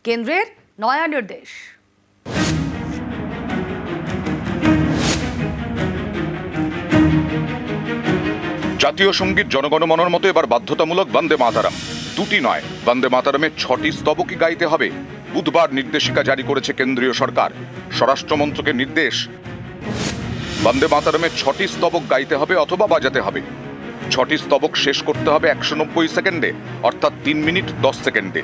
কেন্দ্রের নয়া নির্দেশ। জাতীয় সঙ্গীত জনগণমনের মতো এবার বাধ্যতামূলক বন্দে মাতরম। দুটি নয়, বন্দে মাতরমের 6টি স্তবকই গাইতে হবে। বুধবার নির্দেশিকা জারি করেছে কেন্দ্রীয় সরকার। স্বরাষ্ট্র মন্ত্রকের নির্দেশ, বন্দে মাতরমের 6টি স্তবক গাইতে হবে অথবা বাজাতে হবে। 6টি স্তবক শেষ করতে হবে 190 সেকেন্ডে, অর্থাৎ 3 মিনিট 10 সেকেন্ডে।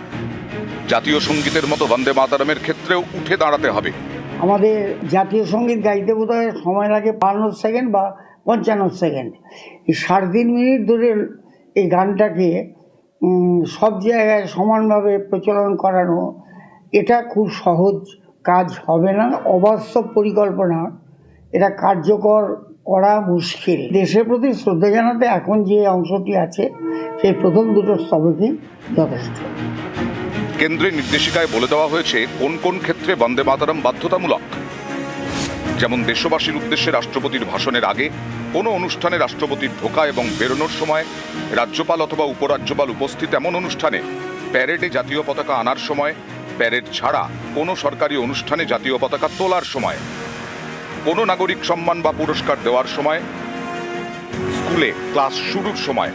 জাতীয় সঙ্গীতের মতো বন্দে মাতরমের ক্ষেত্রেও উঠে দাঁড়াতে হবে। আমাদের জাতীয় সঙ্গীত গাইতে বোধহয় সময় লাগে 52 সেকেন্ড বা 55 সেকেন্ড। এই 3.5 মিনিট ধরে এই গানটাকে সব জায়গায় সমানভাবে প্রচলন করানো, এটা খুব সহজ কাজ হবে না, অবাস্তব পরিকল্পনা। এটা কার্যকর করা মুশকিল। দেশের প্রতি শ্রদ্ধা জানাতে এখন যে অংশটি আছে সেই প্রথম দুটো স্তবকই যথেষ্ট। কেন্দ্রের নির্দেশিকায় বলে দেওয়া হয়েছে কোন কোন ক্ষেত্রে বন্দে মাতরম বাধ্যতামূলক। যেমন দেশবাসীর উদ্দেশ্যে রাষ্ট্রপতির ভাষণের আগে, কোনো অনুষ্ঠানে রাষ্ট্রপতির ঢোকা এবং বেরোনোর সময়, রাজ্যপাল অথবা উপরাজ্যপাল উপস্থিত এমন অনুষ্ঠানে, প্যারেডে জাতীয় পতাকা আনার সময়, প্যারেড ছাড়া কোনো সরকারি অনুষ্ঠানে জাতীয় পতাকা তোলার সময়, কোনো নাগরিক সম্মান বা পুরস্কার দেওয়ার সময়, স্কুলে ক্লাস শুরুর সময়।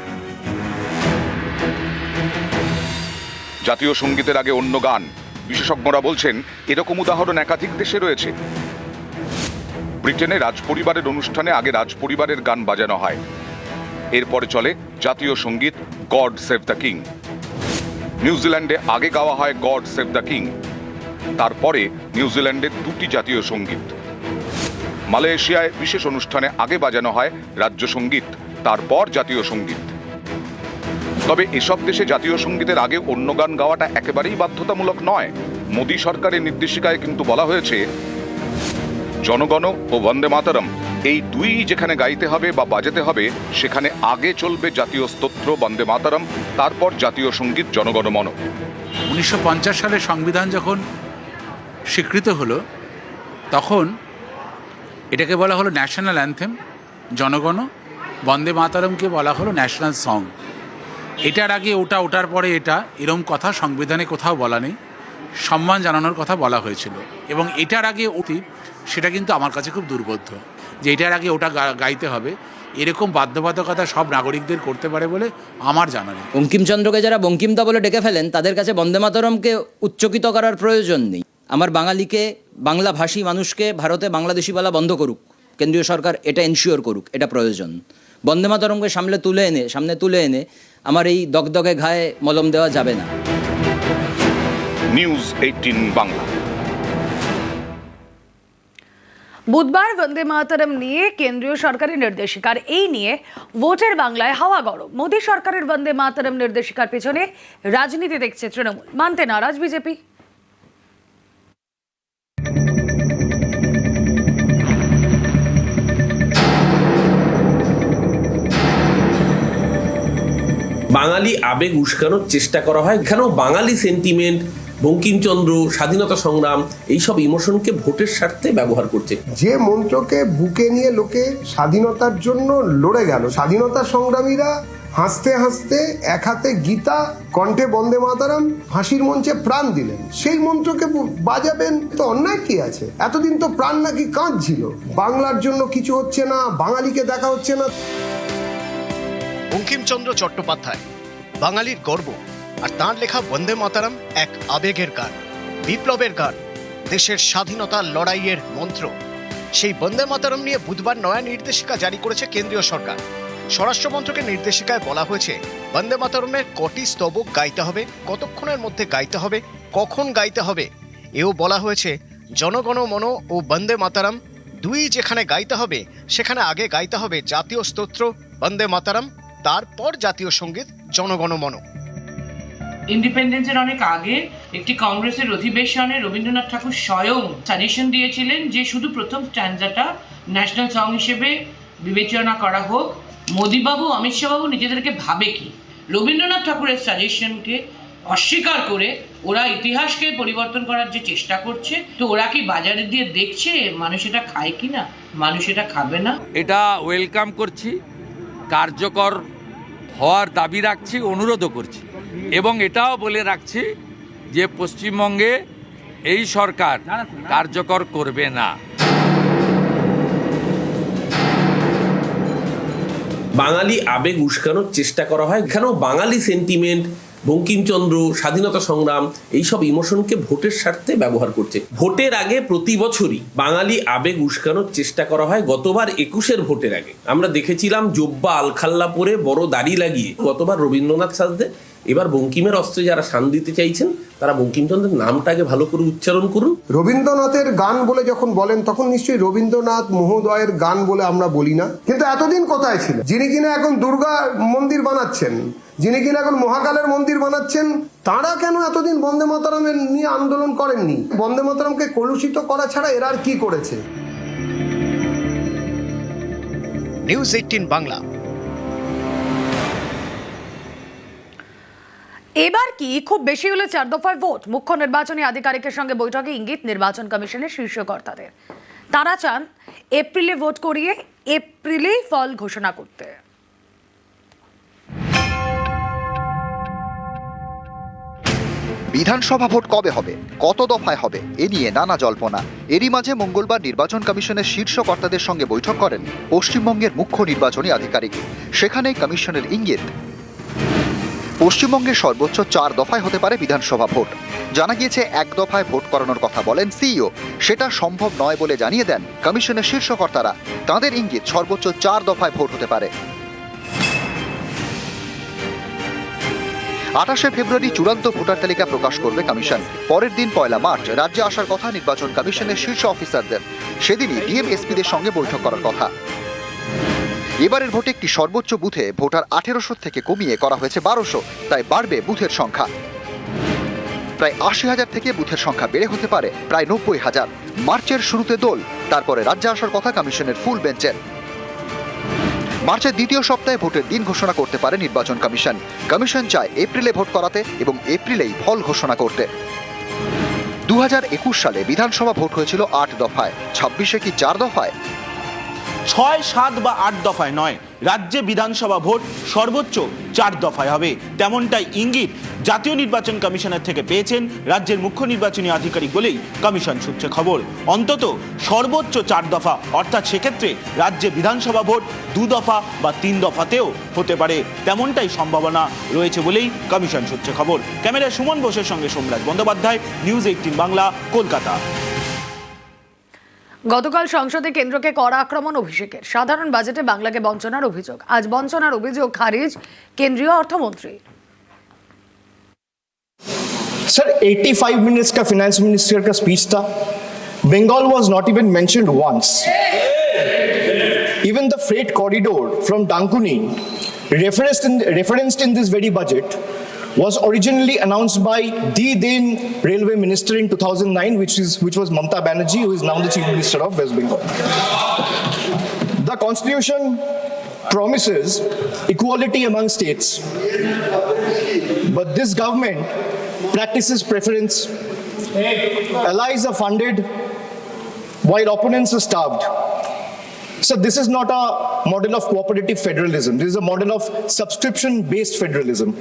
জাতীয় সঙ্গীতের আগে অন্য গান। বিশেষজ্ঞরা বলছেন এরকম উদাহরণ একাধিক দেশে রয়েছে। ব্রিটেনে রাজপরিবারের অনুষ্ঠানে আগে রাজপরিবারের গান বাজানো হয়, এরপরে চলে জাতীয় সঙ্গীত গড সেভ দ্য কিং। নিউজিল্যান্ডে আগে গাওয়া হয় গড সেভ দ্য কিং, তারপরে নিউজিল্যান্ডের 2টি জাতীয় সঙ্গীত। মালয়েশিয়ায় বিশেষ অনুষ্ঠানে আগে বাজানো হয় রাজ্য সঙ্গীত, তারপর জাতীয় সঙ্গীত। তবে এসব দেশে জাতীয় সঙ্গীতের আগে অন্য গান গাওয়াটা একেবারেই বাধ্যতামূলক নয়। মোদী সরকারের নির্দেশিকায় কিন্তু বলা হয়েছে জনগণ ও বন্দে মাতরম এই দুই যেখানে গাইতে হবে বা বাজাতে হবে, সেখানে আগে চলবে জাতীয় স্তোত্র বন্দে মাতরম, তারপর জাতীয় সঙ্গীত জনগণমন। 1950 সালে সংবিধান যখন স্বীকৃত হলো, তখন এটাকে বলা হলো ন্যাশনাল অ্যান্থেম জনগণ, বন্দে মাতরমকে বলা হলো ন্যাশনাল সং। এটার আগে ওটা, ওটার পরে এটা, এরম কথা সংবিধানে কোথাও বলা নেই। সম্মান জানানোর কথা বলা হয়েছিল, এবং এটার আগে অতি, সেটা কিন্তু আমার কাছে খুব দুর্বোধ্য যে এটার আগে ওটা গাইতে হবে, এরকম বাধ্যবাধকতা সব নাগরিকদের করতে পারে বলে আমার জানা নেই। বঙ্কিমচন্দ্রকে যারা বঙ্কিমদা বলে ডেকে ফেলেন, তাদের কাছে বন্দে মাতরমকে উচ্চকিত করার প্রয়োজন নেই। আমার বাঙালিকে, বাংলাভাষী মানুষকে ভারতে বাংলাদেশি বলা বন্ধ করুক, কেন্দ্রীয় সরকার এটা এনশিওর করুক, এটা প্রয়োজন। বন্দে মাতরমকে সামনে তুলে এনে আমার এই দগদগে ঘায়ে মলম দেওয়া যাবে না। নিউজ 18 বাংলা। বুধবার বন্দে মাতরম নিয়ে কেন্দ্রীয় সরকারের নির্দেশিকার এই নিয়ে ভোটের বাংলায় হাওয়া গরম। মোদী সরকারের বন্দে মাতরম নির্দেশিকার পেছনে রাজনীতি দেখছে তৃণমূল, মানতে নারাজ বিজেপি। বাঙালি আবেগ উস্কানোর চেষ্টা করা হয়, কেন বাঙালি সেন্টিমেন্ট, বঙ্কিমচন্দ্র, স্বাধীনতা সংগ্রাম, এইসব ইমোশনকে ভোটের স্বার্থে ব্যবহার করছে। যে মন্ত্রকে বুকে নিয়ে লোকে স্বাধীনতার জন্য লড়ে গেল, স্বাধীনতা সংগ্রামীরা হাসতে হাসতে এক হাতে গীতা, কণ্ঠে বন্দে মাতরম, ফাঁসির মঞ্চে প্রাণ দিলেন, সেই মন্ত্রকে বাজাবেন তো অন্যায় কি আছে? এতদিন তো প্রাণ নাকি কাঁদছিল, বাংলার জন্য কিছু হচ্ছে না, বাঙালিকে দেখা হচ্ছে না। বঙ্কিমচন্দ্র চট্টোপাধ্যায় বাঙালির গর্ব, আর তাঁর লেখা বন্দে মাতরম এক আবেগের গান, বিপ্লবের গান, দেশের স্বাধীনতার লড়াইয়ের মন্ত্র। সেই বন্দে মাতরম নিয়ে বুধবার নয়া নির্দেশিকা জারি করেছে কেন্দ্রীয় সরকার। স্বরাষ্ট্র মন্ত্রকের নির্দেশিকায় বলা হয়েছে বন্দে মাতরমের কটি স্তবক গাইতে হবে, কতক্ষণের মধ্যে গাইতে হবে, কখন গাইতে হবে। এও বলা হয়েছে জনগণ মন ও বন্দে মাতরম দুই যেখানে গাইতে হবে, সেখানে আগে গাইতে হবে জাতীয় স্তোত্র বন্দে মাতরম, তারপর জাতীয় সঙ্গীত জনগণ মন। ইন্ডিপেন্ডেন্সের অনেক আগে একটি কংগ্রেসের অধিবেশনে রবীন্দ্রনাথ ঠাকুর স্বয়ং সাজেশন দিয়েছিলেন যে শুধু প্রথম স্ট্যান্জাটা ন্যাশনাল সং হিসেবে বিবেচনা করা হোক। মোদীবাবু, অমিত শাহবাবু নিজেদেরকে ভাবে কি? রবীন্দ্রনাথ ঠাকুরের সাজেশনকে অস্বীকার করে ওরা ইতিহাসকে পরিবর্তন করার যে চেষ্টা করছে, তো ওরা কি বাজারে দিয়ে দেখছে মানুষ এটা খায় কি না? মানুষ এটা খাবে না। এটা ওয়েলকাম করছি, কার্যকর হওয়ার দাবি রাখছি, অনুরোধও করছি, এবং এটাও বলে রাখছি যে পশ্চিমবঙ্গে এই সরকার কার্যকর করবে না। বাঙালি আবেগ উস্কানোর চেষ্টা করা হয়, এখানেও বাঙালি সেন্টিমেন্ট, বঙ্কিমচন্দ্র, স্বাধীনতা সংগ্রাম, এইসব ইমোশনকে ভোটের স্বার্থে ব্যবহার করছে। ভোটের আগে প্রতি বছরই বাঙালি আবেগ উস্কানোর চেষ্টা করা হয়। গতবার 21-এর ভোটের আগে আমরা দেখেছিলাম জোব্বা আলখাল্লা পরে বড় দাড়ি লাগিয়ে গতবার রবীন্দ্রনাথ সাজতে। এবার বঙ্কিমের অস্ত্রে যারা শান দিতে চাইছেন তারা বঙ্কিমচন্দ্রের নামটাকে ভালো করে উচ্চারণ করুন। রবীন্দ্রনাথের গান বলে যখন বলেন তখন নিশ্চয়ই রবীন্দ্রনাথ মহোদয়ের গান বলে আমরা বলি না। কিন্তু এতদিন কোথায় ছিল? যিনি কিনা এখন দুর্গা মন্দির বানাচ্ছেন, যিনি কিনা এখন মহাকালের মন্দির বানাচ্ছেন, তারা কেন এতদিন বন্দে মাতরমের নিয়ে আন্দোলন করেননি? বন্দে মাতরমকে কলুষিত করা ছাড়া এরা আর কি করেছে? নিউজ 18 বাংলা। এবার কি খুব বেশি হলে 4 দফায় ভোট? মুখ্য নির্বাচনী আধিকারিকের সঙ্গে বৈঠকে ইঙ্গিত নির্বাচন কমিশনের শীর্ষ কর্তাদের। তারা চান এপ্রিলে ভোট করিয়ে এপ্রিলেই ফল ঘোষণা করতে। বিধানসভা ভোট কবে হবে, কত দফায় হবে, এ নিয়ে নানা জল্পনা। এরই মাঝে মঙ্গলবার নির্বাচন কমিশনের শীর্ষ কর্তাদের সঙ্গে বৈঠক করেন পশ্চিমবঙ্গের মুখ্য নির্বাচনী আধিকারিক। সেখানেই কমিশনের ইঙ্গিত, পশ্চিমবঙ্গের সর্বোচ্চ 4 দফায় হতে পারে বিধানসভা ভোট। জানা গিয়েছে 1 দফায় ভোট করানোর কথা বলেন সিইও, সেটা সম্ভব নয় বলে জানিয়ে দেন কমিশনের শীর্ষ কর্তারা। তাঁদের ইঙ্গিত সর্বোচ্চ 4 দফায় ভোট হতে পারে। 28শে ফেব্রুয়ারি চূড়ান্ত ভোটার তালিকা প্রকাশ করবে কমিশন। পরের দিন 1 মার্চ রাজ্যে আসার কথা নির্বাচন কমিশনের শীর্ষ অফিসারদের। সেদিনই ডিএম-এসপিদের সঙ্গে বৈঠক করার কথা। এবারের ভোটে একটি সর্বোচ্চ বুথে ভোটার 1800 থেকে কমিয়ে করা হয়েছে 1200, তাই বাড়বে বুথের সংখ্যা। প্রায় 80,000 থেকে বুথের সংখ্যা বেড়ে হতে পারে প্রায় 90,000। মার্চের শুরুতে দোল, তারপরে রাজ্যে আসার কথা কমিশনের ফুল বেঞ্চের। মার্চের দ্বিতীয় সপ্তাহে ভোটের দিন ঘোষণা করতে পারে নির্বাচন কমিশন। কমিশন চায় এপ্রিলে ভোট করাতে এবং এপ্রিলেই ফল ঘোষণা করতে। 2021 সালে বিধানসভা ভোট হয়েছিল 8 দফায়, 26-এ কি 4 দফায়? 6, 7 বা 8 দফায় নয়, রাজ্যে বিধানসভা ভোট সর্বোচ্চ 4 দফায় হবে, তেমনটাই ইঙ্গিত জাতীয় নির্বাচন কমিশনের থেকে পেয়েছেন রাজ্যের মুখ্য নির্বাচনী আধিকারিক বলেই কমিশন সূত্রে খবর। অন্তত সর্বোচ্চ 4 দফা, অর্থাৎ সেক্ষেত্রে রাজ্যে বিধানসভা ভোট 2 দফা বা 3 দফাতেও হতে পারে, তেমনটাই সম্ভাবনা রয়েছে বলেই কমিশন সূত্রে খবর। ক্যামেরায় সুমন বোসের সঙ্গে সোমরাজ বন্দ্যোপাধ্যায়, নিউজ 18 বাংলা, কলকাতা। গতকাল সংসদে কেন্দ্রকে কড়া আক্রমণ অভিষেকের। সাধারণ বাজেটে বাংলাকে বঞ্চনার অভিযোগ। আজ বঞ্চনার অভিযোগ খারিজ কেন্দ্রীয় অর্থমন্ত্রী। सर 85 मिनट्स का फाइनेंस मिनिस्टर का स्पीच था। Bengal was not even mentioned once. Even the freight corridor from Dankuni, referenced in this very budget, was originally announced by the then railway minister in 2009, which was Mamata Banerjee, who is now the chief minister of West Bengal. The constitution promises equality among states, but this government practices preference. Allies are funded while opponents are starved. So this is not a model of cooperative federalism. This is a model of subscription-based federalism.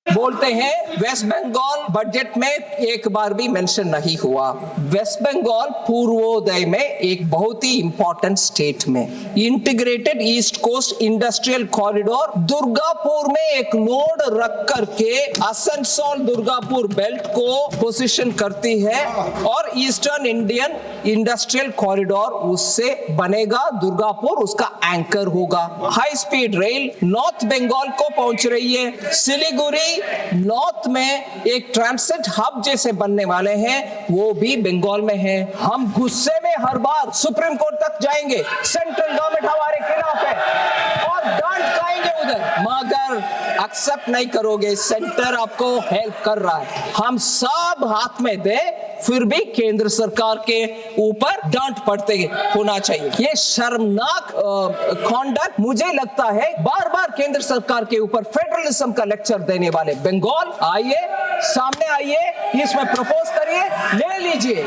बोलते हैं waste Bengal budget में एक बार भी mention नहीं हुआ। Waste Bengal Purvodaya में एक बहुत ही इंपॉर्टेंट स्टेट में integrated east coast industrial corridor Durgapur में एक नोड रख करके आसनसोल दुर्गापुर बेल्ट को पोजीशन करती है और ईस्टर्न इंडियन इंडस्ट्रियल कॉरिडोर उससे बनेगा। दुर्गापुर उसका एंकर होगा। High speed rail north Bengal को पहुंच रही है। सिलीगुड़ी नॉर्थ में एक ट्रांसिट हब जैसे बनने वाले हैं, वो भी बंगाल में है। हम गुस्से में हर बार सुप्रीम कोर्ट तक जाएंगे, सेंट्रल गवर्नमेंट हमारे खिलाफ है और डांट खाएंगे उधर, मगर एक्सेप्ट नहीं करोगे। सेंटर आपको हेल्प कर रहा है, हम सब हाथ में दे, फिर भी केंद्र सरकार के ऊपर डांट पड़ते होना चाहिए। ये शर्मनाक कॉन्डक्ट मुझे लगता है। बार बार केंद्र सरकार के ऊपर फेडरलिज्म का लेक्चर देने वाले बंगाल, आइए सामने आइए, इसमें प्रपोज करिए, ले लीजिए।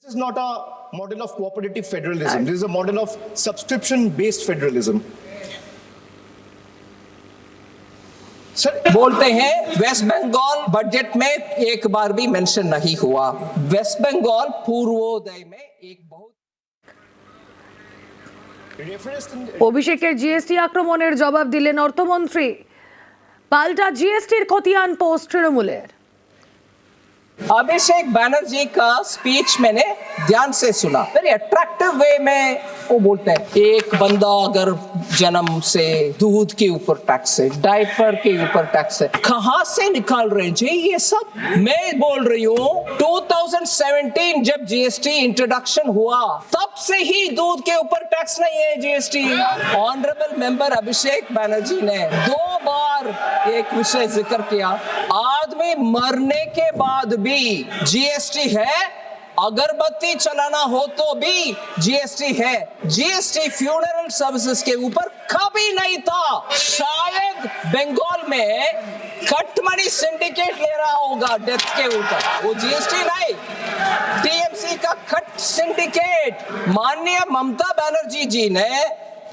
This is not a model of cooperative federalism. This is a model of subscription-based federalism. Sir, बोलते हैं वेस्ट बंगाल बजट में एक बार भी मेंशन नहीं हुआ। वेस्ट बंगाल पूर्वोदय में एक बहुत অভিষেকের জিএসটি আক্রমণের জবাব দিলেন অর্থমন্ত্রী। পাল্টা জিএসটির খতিয়ান পোস্ট তৃণমূলের। अभिषेक बनर्जी का स्पीच मैंने ध्यान से सुना, वेरी अट्रैक्टिव वे में वो बोलते हैं एक बंदा अगर जन्म से दूध के ऊपर टैक्स है, डायपर के ऊपर टैक्स है, कहां से निकाल रहे जी ये सब? मैं बोल रही हूँ 2017 जब जीएसटी इंट्रोडक्शन हुआ तब से ही दूध के ऊपर टैक्स नहीं है GST. Honourable member Abhishek Banerjee ने 2 बार एक विषय जिक्र किया, आदमी मरने के बाद भी जीएसटी है, अगरबत्ती चलाना हो तो भी जीएसटी है। जीएसटी फ्यूनरल सर्विसेज के ऊपर कभी नहीं था। शायद बंगाल में कटमनी सिंडिकेट ले रहा होगा डेथ के ऊपर, वो जीएसटी नहीं, टीएमसी का कट सिंडिकेट। माननीय ममता बनर्जी जी ने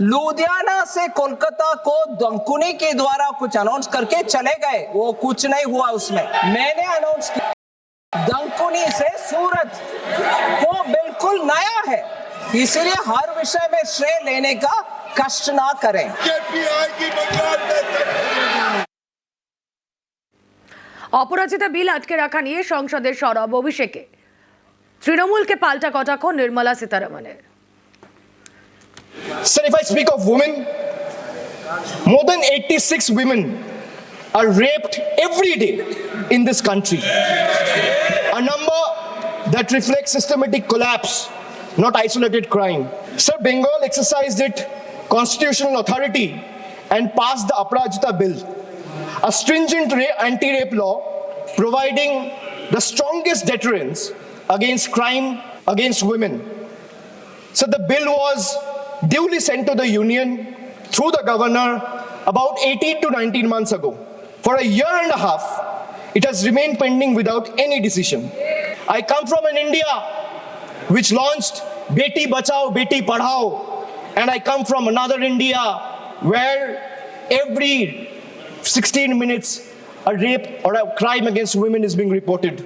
लुधियाना से कोलकाता को दंकुनी के द्वारा कुछ अनाउंस करके चले गए, वो कुछ नहीं हुआ उसमें। मैंने अनाउंस किया दंकुनी से सूरत, वो बिल्कुल नया है, इसलिए हर विषय में श्रेय लेने का कष्ट ना करें। অপরাজিতা বিল আটকে রাখা নিয়ে সংসদের সরব অভিষেকে। তৃণমূলকে পাল্টা কটাক্ষ Nirmala সীতারামনের। sir, if I speak of women, more than 86 women are raped every day in this country. A number that reflects systematic collapse, not isolated crime. Sir, Bengal exercised its constitutional authority and passed the Aparajita bill, a stringent anti-rape law providing the strongest deterrence against crime against women. So the bill was duly sent to the union through the governor about 18 to 19 months ago. For a year and a half, it has remained pending without any decision. I come from an India which launched Beti Bachao, Beti Padhao, and I come from another India where every 16 minutes a rape or a crime against women is being reported.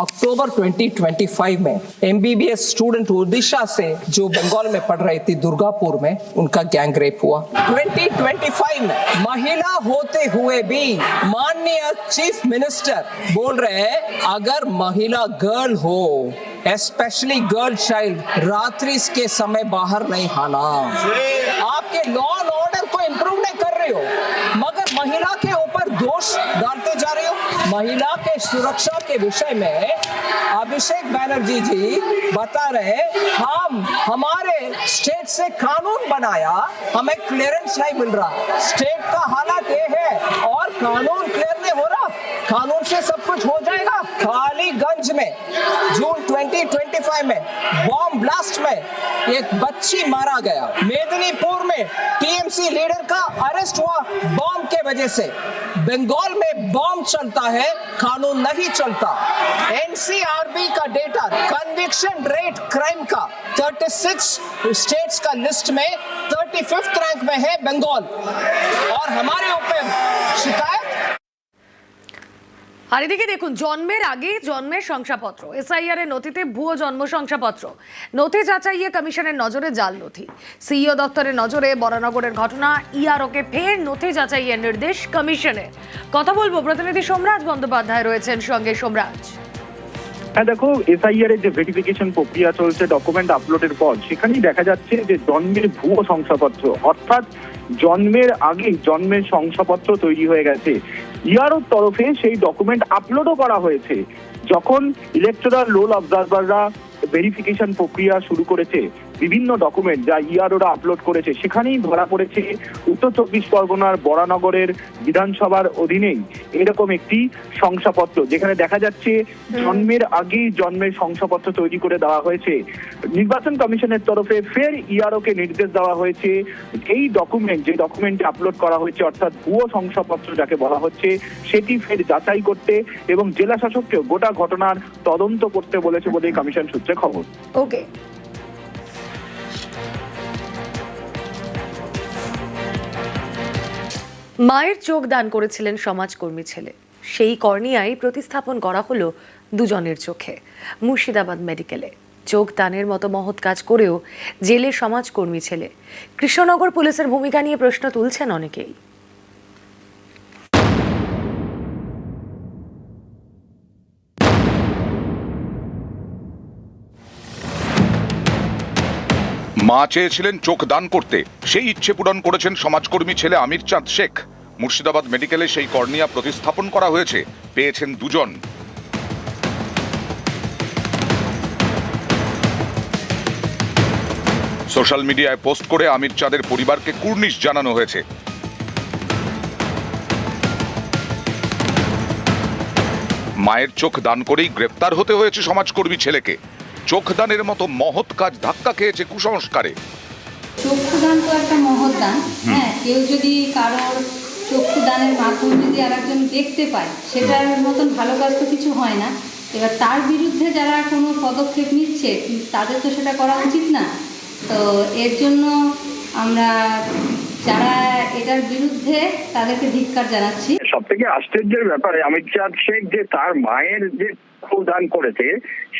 अक्टूबर 2025 में MBBS student Odisha से जो बंगाल में पढ़ रही थी दुर्गापुर में, उनका gang rape हुआ। 2025 में महिला होते हुए भी माननीय चीफ मिनिस्टर बोल रहे हैं अगर महिला गर्ल हो, स्पेशली गर्ल चाइल्ड, रात्रि के समय बाहर नहीं आना। आपके लॉ एंड ऑर्डर को इंप्रूव नहीं कर रहे हो, मगर महिला के ऊपर दोष डालते जा रहे हो। महिला के सुरक्षा के विषय में अभिषेक बनर्जी जी बता रहे हम हमारे स्टेट से कानून बनाया, हमें क्लियरेंस नहीं मिल रहा। स्टेट का हालत ये है और कानून क्लियर नहीं हो रहा, कानून से सब कुछ हो जाएगा। कालीगंज में जून 2025 में बॉम्ब ब्लास्ट में एक बच्ची मारा गया। मेदिनीपुर में टीएमसी लीडर का अरेस्ट हुआ बॉम्ब के वजह से। बंगाल में बॉम्ब चलता है, कानून नहीं चलता। एनसीआरबी का डेटा कन्विक्शन रेट क्राइम का 36 स्टेट्स का लिस्ट में 35th रैंक में है बंगाल, और हमारे ऊपर शिकायत। আর এদিকে দেখুন, জন্মের আগে জন্মের শংসাপত্র, এসআইআর এর নথিতে ভুয়ো জন্ম শংসাপত্র, নথি যাচাইয়ে কমিশনের নজরে জাল নথি, সিইও দপ্তরের নজরে বরানগরের ঘটনা, ইআরওকে ফের নথি যাচাইয়ের নির্দেশ কমিশনের। কথা বলবো, প্রতিনিধি সোমরাজ বন্দ্যোপাধ্যায় রয়েছেন সঙ্গে। সোমরাজ, হ্যাঁ দেখো, এসআইআর এর যে ভেরিফিকেশন প্রক্রিয়া চলছে ডকুমেন্ট আপলোডের পর, সেখানেই দেখা যাচ্ছে যে জন্মের ভুয়ো শংসাপত্র, অর্থাৎ জন্মের আগেই জন্মের শংসাপত্র তৈরি হয়ে গেছে। ইআরওর তরফে সেই ডকুমেন্ট আপলোডও করা হয়েছে। যখন ইলেকটোরাল রোল অবজারভাররা ভেরিফিকেশন প্রক্রিয়া শুরু করেছে। বিভিন্ন ডকুমেন্ট যা ইআরওরা আপলোড করেছে সেখানেই ধরা পড়েছে উত্তর চব্বিশ পরগনার বরানগরের বিধানসভার অধীনেই এরকম একটি শংসাপত্র, যেখানে দেখা যাচ্ছে জন্মের আগেই জন্মের শংসাপত্র তৈরি করে দেওয়া হয়েছে। নির্বাচন কমিশনের তরফে ফের ইআরওকে নির্দেশ দেওয়া হয়েছে এই ডকুমেন্ট, যে ডকুমেন্টে আপলোড করা হয়েছে অর্থাৎ ভুয়ো শংসাপত্র যাকে বলা হচ্ছে, সেটি ফের যাচাই করতে এবং জেলা শাসককেও গোটা ঘটনার তদন্ত করতে বলেছে বলে কমিশন সূত্রে খবর। ওকে, মায়ের চোখ দান করেছিলেন সমাজকর্মী ছেলে, সেই কর্নিয়ায় প্রতিস্থাপন করা হলো দুজনের চোখে। মুর্শিদাবাদ মেডিকেলে চোখ দানের মতো মহৎ কাজ করেও জেলে সমাজকর্মী ছেলে। কৃষ্ণনগর পুলিশের ভূমিকা নিয়ে প্রশ্ন তুলছেন অনেকেই। মা চেয়েছিলেন চোখ দান করতে, সেই ইচ্ছে পূরণ করেছেন সমাজকর্মী ছেলে আমির চাঁদ শেখ। মুর্শিদাবাদ মেডিকেলে সেই কর্নিয়া প্রতিস্থাপন করা হয়েছে, পেয়েছেন দুজন। সোশ্যাল মিডিয়ায় পোস্ট করে আমির চাঁদের পরিবারকে কুর্নিশ জানানো হয়েছে। মায়ের চোখ দান করেই গ্রেফতার হতে হয়েছে সমাজকর্মী ছেলেকে। চোখদানের মতো মহৎ কাজ ধাক্কা খেয়েছে কুসংস্কারে। চক্ষুদান তো একটা মহৎ দান। হ্যাঁ, কেউ যদি কারোর চক্ষুদানের মাধ্যমে যদি আরেকজন দেখতে পায়, সেটার মতন ভালো কাজ তো কিছু হয় না। এবার তার বিরুদ্ধে যারা কোনো পদক্ষেপ নিচ্ছে তাদের তো সেটা করা উচিত না। তো এর জন্য আমরা যারা এটার বিরুদ্ধে তাদেরকে ধিক্কার জানাচ্ছি। সব থেকে আশ্চর্যের ব্যাপারে আমির চাঁদ শেখ যে তার মায়ের যে চক্ষু দান করেছে,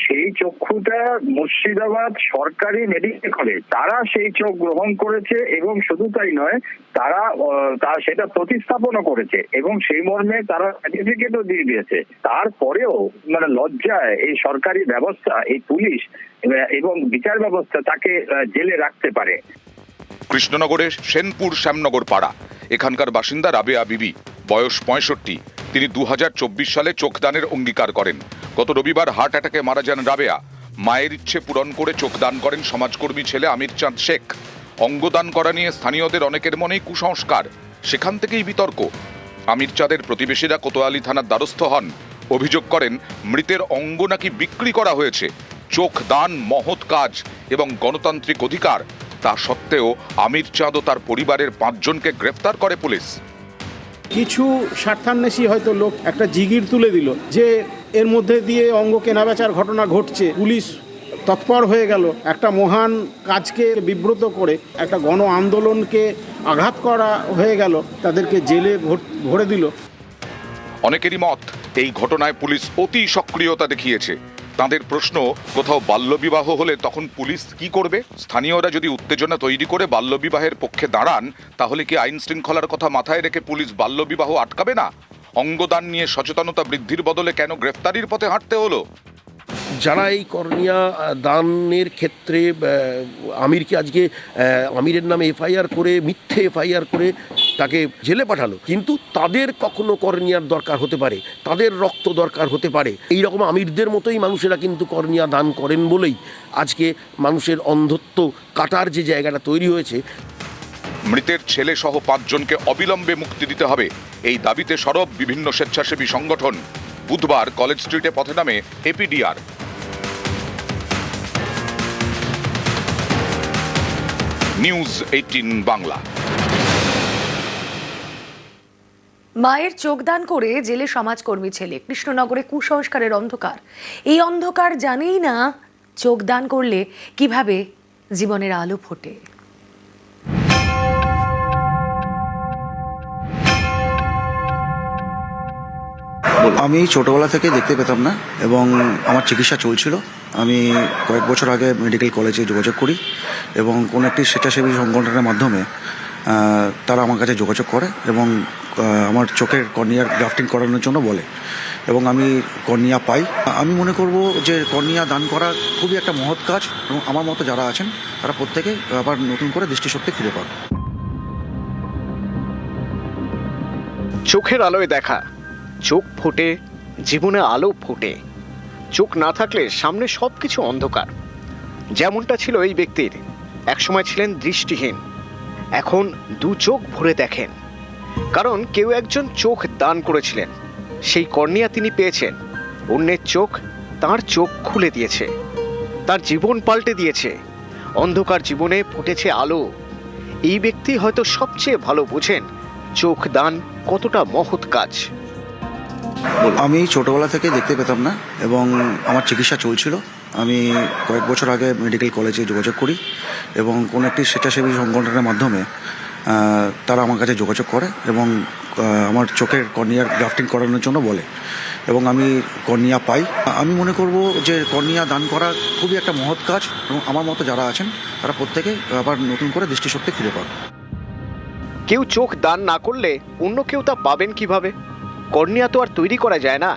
সেই চক্ষুটা মুর্শিদাবাদ সরকারি মেডিকেল কলেজ তারা সেই চোখ গ্রহণ করেছে এবং শুধু তাই নয়, তারা সেটা প্রতিস্থাপনও করেছে এবং সেই মর্মে তারা সার্টিফিকেটও দিয়ে দিয়েছে। তারপরেও মানে লজ্জায় এই সরকারি ব্যবস্থা, এই পুলিশ এবং বিচার ব্যবস্থা তাকে জেলে রাখতে পারে। কৃষ্ণনগরের সেনপুর শ্যামনগর পাড়া, এখানকার বাসিন্দা রাবেয়া বিবি, বয়স 65। তিনি 2024 সালে চোখদানের অঙ্গীকার করেন। গত রবিবার হার্ট অ্যাটাকে মারা যান রাবেয়া। মায়ের ইচ্ছে পূরণ করে চোখদান করেন সমাজকর্মী ছেলে আমির চাঁদ শেখ। অঙ্গদান করা নিয়ে স্থানীয়দের অনেকের মনেই কুসংস্কার, সেখান থেকেই বিতর্ক। আমির চাঁদের প্রতিবেশীরা কোতোয়ালি থানার দ্বারস্থ হন, অভিযোগ করেন মৃতের অঙ্গ নাকি বিক্রি করা হয়েছে। চোখ দান মহৎ কাজ এবং গণতান্ত্রিক অধিকার, তা সত্ত্বেও আমির চাঁদ ও তার পরিবারের 5 জনকে গ্রেফতার করে পুলিশ। কিছু স্বার্থান্বেষী হয়তো লোক একটা জিগির তুলে দিল যে এর মধ্যে দিয়ে অঙ্গ কেনাবেচার ঘটনা ঘটছে, পুলিশ তৎপর হয়ে গেল, একটা মহান কাজকে বিব্রত করে একটা গণ আন্দোলনকে আঘাত করা হয়ে গেল, তাদেরকে জেলে ভরে দিল। অনেকেরই মত, এই ঘটনায় পুলিশ অতি সক্রিয়তা দেখিয়েছে। তাদের প্রশ্ন, কোথাও বাল্যবিবাহ হলে তখন পুলিশ কি করবে? স্থানীয়রা যদি উত্তেজনা তৈরি করে বাল্যবিবাহের পক্ষে দাঁড়ান, তাহলে কি আইন শৃঙ্খলার কথা মাথায় রেখে পুলিশ বাল্যবিবাহ আটকাবে না? অঙ্গদান নিয়ে সচেতনতা বৃদ্ধির বদলে কেন গ্রেফতারির পথে হাঁটতে হলো? যারা এই কর্নিয়া দানের ক্ষেত্রে আমিরকে আজকে আমিরের নামে এফআইআর করে, মিথ্যে এফআইআর করে তাকে জেলে পাঠালো, কিন্তু তাদের কখনো কর্নিয়ার দরকার হতে পারে, তাদের রক্ত দরকার হতে পারে। এই রকম আমিরদের মতোই মানুষেরা কিন্তু কর্নিয়া দান করেন বলেই আজকে মানুষের অন্ধত্ব কাটার যে জায়গাটা তৈরি হয়েছে। মৃতের ছেলে সহ 5 জনকে অবিলম্বে মুক্তি দিতে হবে, এই দাবিতে সরব বিভিন্ন স্বেচ্ছাসেবী সংগঠন। বুধবার কলেজ স্ট্রিটে পথে নামে এপিডিআর। নিউজ 18 বাংলা। মায়ের চোখদান করে জেলে সমাজকর্মী ছেলে, কৃষ্ণনগরে কুসংস্কারের অন্ধকার। এই অন্ধকার জানেই না চোখদান করলে কিভাবে জীবনের আলো ফোটে। আমি ছোটবেলা থেকে দেখতে পেতাম না এবং আমার চিকিৎসা চলছিল। আমি কয়েক বছর আগে মেডিকেল কলেজে যোগাযোগ করি এবং কোনো একটি স্বেচ্ছাসেবী সংগঠনের মাধ্যমে তারা আমার কাছে যোগাযোগ করে এবং আমার চোখের কর্নিয়ার গ্রাফটিং করানোর জন্য বলে এবং আমি কর্নিয়া পাই। আমি মনে করব যে কর্নিয়া দান করা খুবই একটা মহৎ কাজ এবং আমার মতো যারা আছেন তারা প্রত্যেকে আবার নতুন করে দৃষ্টিশক্তি ফিরে পাবে। চোখের আলোয় দেখা, চোখ ফোটে, জীবনে আলো ফোটে। চোখ না থাকলে সামনে সবকিছু অন্ধকার। যেমনটা ছিল এই ব্যক্তির, একসময় ছিলেন দৃষ্টিহীন, এখন দু চোখ ভরে দেখেন। কারণ কেউ একজন চোখ দান করেছিলেন, সেই কর্নিয়া তিনি পেয়েছেন। অন্যের চোখ তার চোখ খুলে দিয়েছে, তার জীবন পাল্টে দিয়েছে। অন্ধকার জীবনে ফুটেছে আলো। এই ব্যক্তি হয়তো সবচেয়ে ভালো বোঝেন চোখ দান কতটা মহৎ কাজ। আমি ছোটবেলা থেকে দেখতে পেতাম না এবং আমার চিকিৎসা চলছিল। আমি কয়েক বছর আগে মেডিকেল কলেজে যোগাযোগ করি এবং কোনো একটি স্বেচ্ছাসেবী সংগঠনের মাধ্যমে তারা আমার কাছে যোগাযোগ করে এবং আমার চোখের কর্নিয়ার গ্রাফটিং করানোর জন্য বলে এবং আমি কর্নিয়া পাই। আমি মনে করব যে কর্নিয়া দান করা খুবই একটা মহৎ কাজ এবং আমার মতো যারা আছেন তারা প্রত্যেকে আবার নতুন করে দৃষ্টিশক্তি ফিরে পাবে। কেউ চোখ দান না করলে অন্য কেউ তা পাবেন কিভাবে? কর্নিয়া তো আর তৈরি করা যায় না।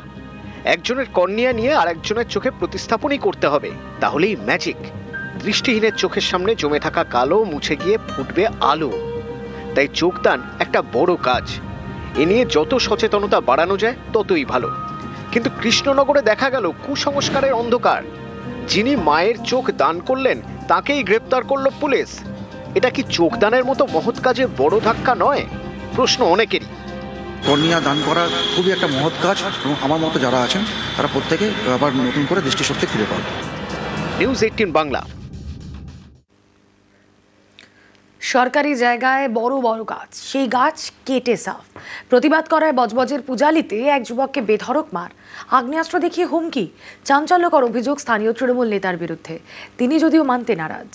একজনের কর্নিয়া নিয়ে আর একজনের চোখে প্রতিস্থাপনই করতে হবে, তাহলেই ম্যাজিক। দৃষ্টিহীনের চোখের সামনে জমে থাকা কালো মুছে গিয়ে ফুটবে আলো। তাই চোখদান একটা বড় কাজ। এ নিয়ে যত সচেতনতা বাড়ানো যায় ততই ভালো। কিন্তু কৃষ্ণনগরে দেখা গেল কুসংস্কারের অন্ধকার। যিনি মায়ের চোখ দান করলেন তাকেই গ্রেপ্তার করলো পুলিশ। এটা কি চোখদানের মতো মহৎ কাজে বড় ধাক্কা নয়? প্রশ্ন অনেকেরই। কর্নিয়া দান করা খুবই একটা মহৎ কাজ এবং আমার মতো যারা আছেন তারা প্রত্যেকে আবার নতুন করে দৃষ্টিশক্তি ফিরে পাবে। নিউজ 18 বাংলা। সরকারি জায়গায় বড় বড় গাছ, সেই গাছ কেটে সাফ। প্রতিবাদ করায় বজবজের পূজালিতে এক যুবককে বেধড়ক মার, আগ্নেয়াস্ত্র দেখিয়ে হুমকি। চাঞ্চল্যকর অভিযোগ স্থানীয় তৃণমূল নেতার বিরুদ্ধে, তিনি যদিও মানতে নারাজ।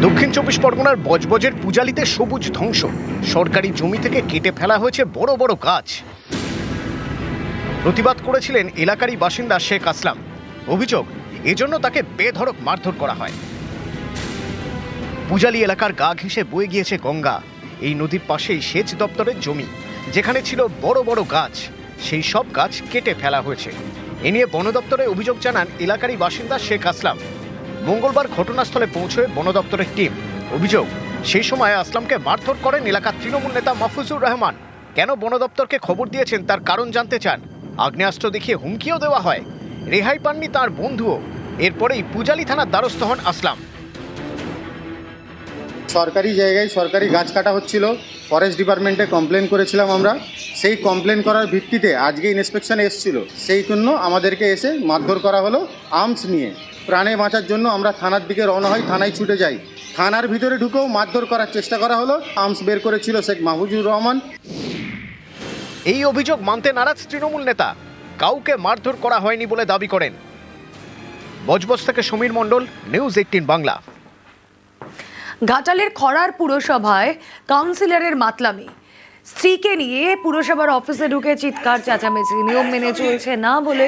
দক্ষিণ 24 পরগনার বজবজের পূজালিতে সবুজ ধ্বংস। সরকারি জমি থেকে কেটে ফেলা হয়েছে বড় বড় গাছ। প্রতিবাদ করেছিলেন এলাকারই বাসিন্দা শেখ আসলাম। অভিযোগ, এজন্য তাকে বেধড়ক মারধর করা হয়। পূজালি এলাকার গা ঘেঁষে বয়ে গিয়েছে গঙ্গা। এই নদীর পাশেই সেচ দপ্তরের জমি, যেখানে ছিল বড় বড় গাছ, সেই সব গাছ কেটে ফেলা হয়েছে। এ নিয়ে বন দপ্তরে অভিযোগ জানান এলাকারই বাসিন্দা শেখ আসলাম। মঙ্গলবার ঘটনাস্থলে পৌঁছয় বন দপ্তরের টিম। অভিযোগ, সেই সময় আসলামকে মারধর করেন এলাকার তৃণমূল নেতা মাহফুজুর রহমান। কেন বন দপ্তরকে খবর দিয়েছেন তার কারণ জানতে চান। আগ্নেয়াস্ত্র দেখিয়ে হুমকিও দেওয়া হয়। রেহাই পাননি তার বন্ধুও। এরপরেই পূজালি থানার দ্বারস্থ হন আসলাম। সরকারি জায়গায় সরকারি গাছ কাটা হচ্ছিল, ফরেস্ট ডিপার্টমেন্টে কমপ্লেন করেছিলাম আমরা। সেই কমপ্লেন করার ভিত্তিতে আজকে ইন্সপেকশন এসেছিল, সেই জন্য আমাদেরকে এসে মারধর করা হলো আর্মস নিয়ে। প্রাণে বাঁচার জন্য আমরা থানার দিকে রওনা হই, থানায় ছুটে যাই। থানার ভিতরে ঢুকেও মারধর করার চেষ্টা করা হলো। আর্মস বের করেছিল শেখ মাহফুজুর রহমান। এই অভিযোগ মানতে নারাজ তৃণমূল নেতা। কাউকে মারধর করা হয়নি বলে দাবি করেন। বজবজ থেকে সমীর মণ্ডল, নিউজ 18 বাংলা। ঘাটালের খড়ার পুরসভায় কাউন্সিলরের মাতলামি। স্ত্রীকে নিয়ে পুরসভার অফিসে ঢুকে চিৎকার চেঁচামেচি, নিয়ম মেনে চলছে না বলে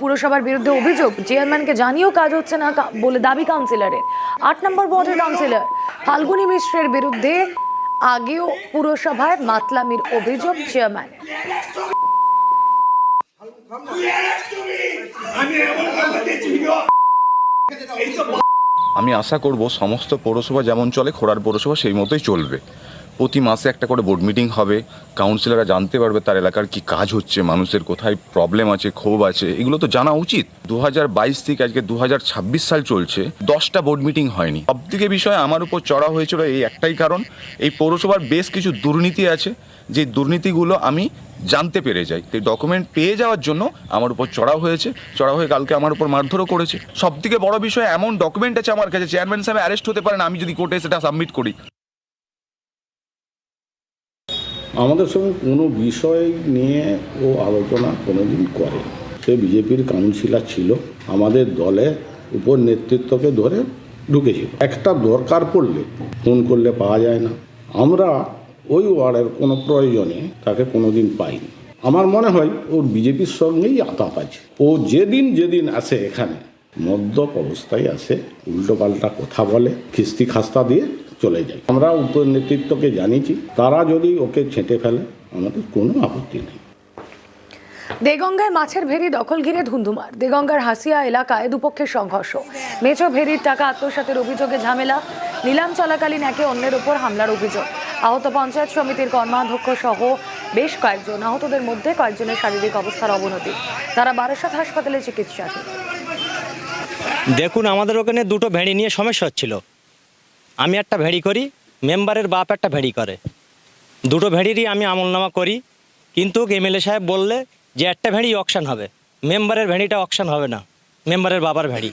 পুরসভার বিরুদ্ধে অভিযোগ। চেয়ারম্যানকে জানিয়েও কাজ হচ্ছে না বলে দাবি কাউন্সিলরের। 8 নম্বর ওয়ার্ডের কাউন্সিলর ফাল্গুনী মিশ্রের বিরুদ্ধে আগেও পুরসভায় মাতলামির অভিযোগ চেয়ারম্যান। আমি আশা করব সমস্ত পৌরসভা যেমন চলে খোড়ার পৌরসভা সেই মতোই চলবে। প্রতি মাসে একটা করে বোর্ড মিটিং হবে, কাউন্সিলররা জানতে পারবে তার এলাকার কি কাজ হচ্ছে, মানুষের কোথায় প্রবলেম আছে, ক্ষোভ আছে, এগুলো তো জানা উচিত। 2022 থেকে আজকে 2026 সাল চলছে, 10টা বোর্ড মিটিং হয়নি। সবথেকে বিষয় আমার উপর চড়া হয়েছিল এই একটাই কারণ, এই পৌরসভার বেশ কিছু দুর্নীতি আছে, যে দুর্নীতিগুলো আমি জানতে পেরে যাই। এই ডকুমেন্ট পেয়ে যাওয়ার জন্য আমার উপর চড়া হয়ে কালকে আমার উপর মারধরও করেছে। সবথেকে বড় বিষয়, এমন ডকুমেন্ট আছে আমার কাছে, চেয়ারম্যান সাহেব অ্যারেস্ট হতে পারেন আমি যদি কোর্টে সেটা সাবমিট করি। আমাদের সঙ্গে কোনো বিষয় নিয়ে ও আলোচনা কোনোদিন করে। সে বিজেপির কাউন্সিলর ছিল, আমাদের দলে উপর নেতৃত্বকে ধরে ঢুকেছিল। একটা দরকার পড়লে ফোন করলে পাওয়া যায় না। আমরা ওই ওয়ার্ডের কোনো প্রয়োজনে তাকে কোনোদিন পাইনি। আমার মনে হয় ওর বিজেপির সঙ্গেই আতাত আছে। ও যেদিন আসে এখানে মদ্যপ অবস্থায় আসে, উল্টোপাল্টা কথা বলে, খিস্তি খাস্তা দিয়ে চলে যায়। আমরা উপর নেতৃত্বকে জানিয়েছি, তারা যদি ওকে ছেঁটে ফেলে আমাদের কোনো আপত্তি নেই। দেগঙ্গায় মাছের ভেড়ি দখল ঘিরে ধুন্ধুমার। দেগঙ্গার হাসিয়া এলাকায় দুপক্ষের সংঘর্ষ। মেছো ভেড়ির টাকা আত্মসাতের অভিযোগে ঝামেলা। নিলাম চলাকালীন একে অন্যের উপর হামলার অভিযোগ। আহত পঞ্চায়েত সমিতির কর্মাধ্যক্ষ সহ বেশ কয়েকজন। আহতদের মধ্যে কয়েকজনের শারীরিক অবস্থার অবনতি। তারা বারাসত হাসপাতালে চিকিৎসাধীন। দেখুন, আমাদের ওখানে দুটো ভেড়ি নিয়ে সমস্যা হচ্ছিল। আমি একটা ভেড়ি করি, মেম্বারের বাপ একটা ভেড়ি করে, দুটো ভেড়িরই আমি আমলনামা করি। কিন্তু এমএলএ সাহেব বললে যে একটা ভেড়ি অকশন হবে, মেম্বারের ভেড়িটা অকশন হবে না, মেম্বারের বাবার ভেড়ি।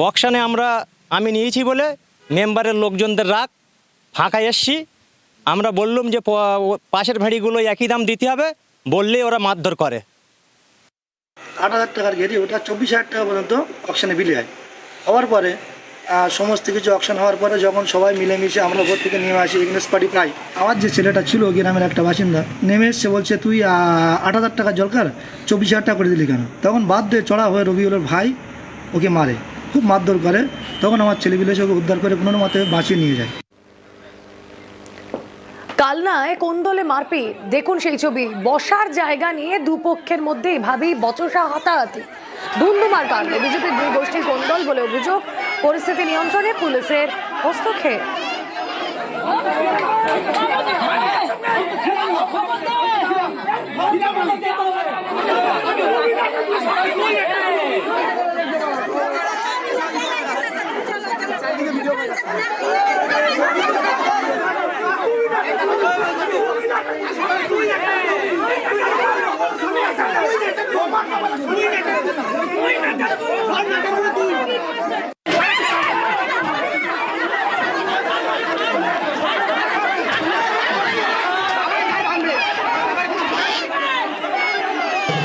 অকশানে আমি নিয়েছি বলে মেম্বারের লোকজনদের রাগ, ফাঁকায় এসছি। আমরা বললাম যে পাশের ভেড়িগুলো একই দাম দিতে হবে, বললেই ওরা মারধর করে। 8,000 টাকার ঘেরি ওটা 24,000 টাকা পর্যন্ত অকশানে বিলি হয়। হওয়ার পরে সমস্ত কিছু অকশন হওয়ার পরে যখন সবাই মিলেমিশে আমরা ভোট থেকে নেমে আসি, ইগনেস পার্টি প্রায় আমার যে ছেলেটা ছিল গ্রামের একটা বাসিন্দা নেমে এসছে, বলছে তুই 8,000 টাকা জলকার 24,000 টাকা করে দিলি কেন? তখন বাদ দিয়ে চড়া হয়ে রবিউলের ভাই ওকে মারে, খুব মারধর করে। তখন আমার ছেলেপিলে ওকে উদ্ধার করে কোনো মতে বাঁচিয়ে নিয়ে যায়। কালনায় কোন্দলে মারপিট, দেখুন সেই ছবি। বসার জায়গা নিয়ে দুপক্ষের মধ্যে এভাবেই বচসা হাতাহাতি, ধুন্ধুমার কাণ্ড। বিজেপির দুই গোষ্ঠীর কোন্দল বলে অভিযোগ। পরিস্থিতি নিয়ন্ত্রণে পুলিশের হস্তক্ষেপ।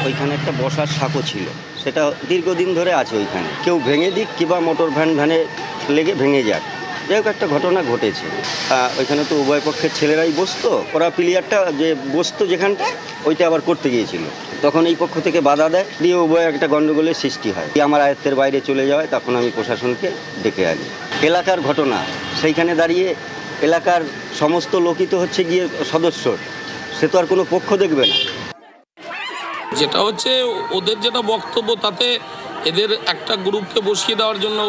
ওইখানে একটা বসার সাঁকো ছিল, সেটা দীর্ঘদিন ধরে আছে ওইখানে। কেউ ভেঙে দিক কিংবা মোটর ভ্যানে লেগে ভেঙে যাক, যাই হোক একটা ঘটনা ঘটেছে। ওইখানে তো উভয় পক্ষের ছেলেরাই বসতো, ওরা প্লেয়ারটা যে বসতো যেখানটা ওইটা আবার করতে গিয়েছিল। তখন এই পক্ষ থেকে বাধা দেয়, দিয়ে উভয় একটা গণ্ডগোলের সৃষ্টি হয়। আমার আয়ত্তের বাইরে চলে যাওয়ায় তখন আমি প্রশাসনকে ডেকে আনি। এলাকার ঘটনা, সেইখানে দাঁড়িয়ে এলাকার সমস্ত লোকই তো হচ্ছে গিয়ে সদস্য, সে তো আর কোনো পক্ষ দেখবে না। যেটা হচ্ছে ওদের যেটা বক্তব্য, তাতে এদের একটা গ্রুপকে বসিয়ে দেওয়ার জন্য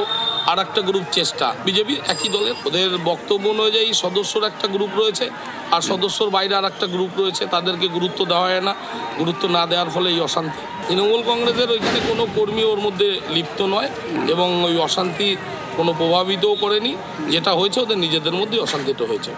আর একটা গ্রুপ চেষ্টা। বিজেপি একই দলের, ওদের বক্তব্য অনুযায়ী সদস্যর একটা গ্রুপ রয়েছে আর সদস্যর বাইরে আর একটা গ্রুপ রয়েছে, তাদেরকে গুরুত্ব দেওয়া হয় না। গুরুত্ব না দেওয়ার ফলে এই অশান্তি। তৃণমূল কংগ্রেসের ওইখানে কোনো কর্মী ওর মধ্যে লিপ্ত নয় এবং ওই অশান্তি কোনো প্রভাবিতও করেনি। যেটা হয়েছে ওদের নিজেদের মধ্যে অশান্তিটা হয়েছে।